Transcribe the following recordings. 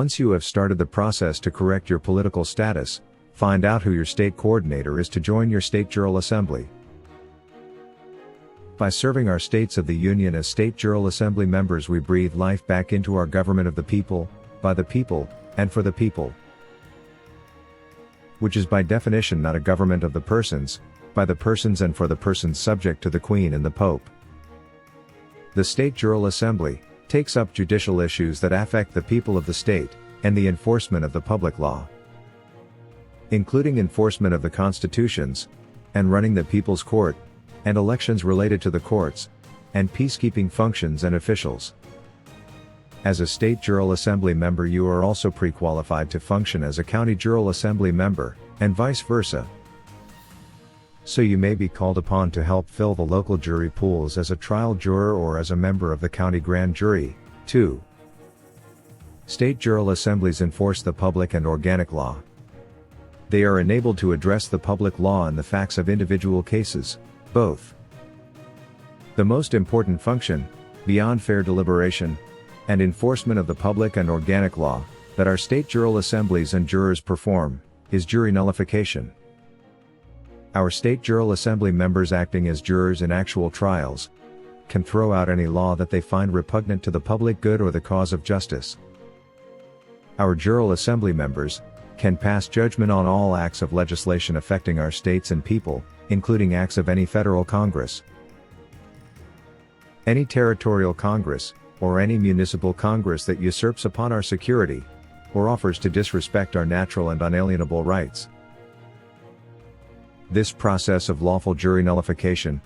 Once you have started the process to correct your political status, find out who your state coordinator is to join your state Jural Assembly. By serving our states of the Union as state Jural Assembly members, we breathe life back into our government of the people, by the people, and for the people. Which is by definition not a government of the persons, by the persons and for the persons, subject to the Queen and the Pope. The state Jural Assembly takes up judicial issues that affect the people of the state, and the enforcement of the public law, including enforcement of the constitutions, and running the people's court, and elections related to the courts, and peacekeeping functions and officials. As a state Jural Assembly member, you are also pre-qualified to function as a county Jural Assembly member, and vice versa. So you may be called upon to help fill the local jury pools as a trial juror or as a member of the county grand jury, too. State Jural Assemblies enforce the public and organic law. They are enabled to address the public law and the facts of individual cases, both. The most important function, beyond fair deliberation, and enforcement of the public and organic law, that our state Jural Assemblies and jurors perform, is jury nullification. Our state Jural Assembly members, acting as jurors in actual trials, can throw out any law that they find repugnant to the public good or the cause of justice. Our Jural Assembly members can pass judgment on all acts of legislation affecting our states and people, including acts of any federal Congress, any territorial Congress, or any municipal Congress that usurps upon our security, or offers to disrespect our natural and unalienable rights. This process of lawful jury nullification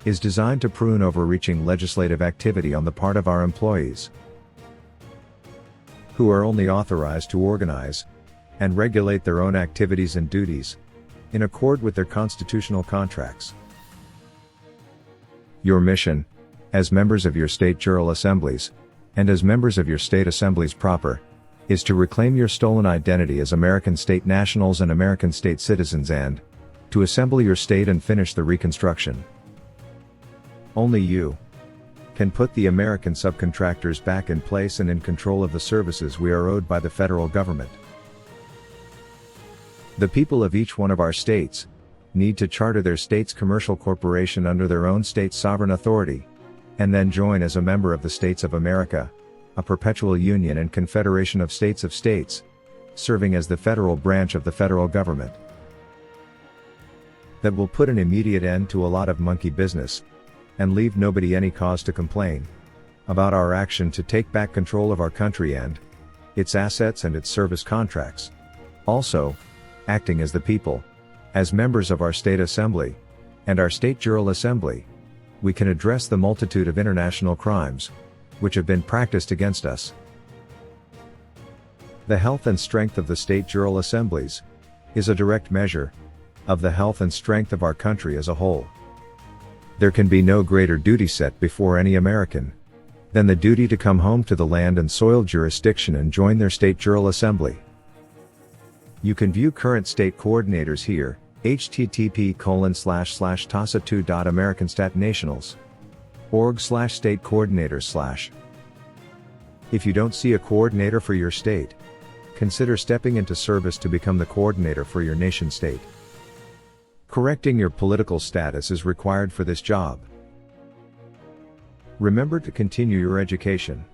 is designed to prune overreaching legislative activity on the part of our employees, who are only authorized to organize and regulate their own activities and duties in accord with their constitutional contracts. Your mission, as members of your state Jural Assemblies, and as members of your state assemblies proper, is to reclaim your stolen identity as American state nationals and American state citizens, and to assemble your state and finish the reconstruction. Only you can put the American subcontractors back in place and in control of the services we are owed by the federal government. The people of each one of our states need to charter their state's commercial corporation under their own state's sovereign authority, and then join as a member of the States of America, a perpetual union and confederation of states, serving as the federal branch of the federal government. That will put an immediate end to a lot of monkey business, and leave nobody any cause to complain about our action to take back control of our country and its assets and its service contracts. Also, acting as the people, as members of our state assembly, and our state Jural Assembly, we can address the multitude of international crimes, which have been practiced against us. The health and strength of the state Jural Assemblies is a direct measure of the health and strength of our country as a whole. There can be no greater duty set before any American than the duty to come home to the land and soil jurisdiction and join their state Jural Assembly. You can view current state coordinators here, http://tasa2.americanstatnationals.org/state coordinators/. If you don't see a coordinator for your state, consider stepping into service to become the coordinator for your nation state. Correcting your political status is required for this job. Remember to continue your education.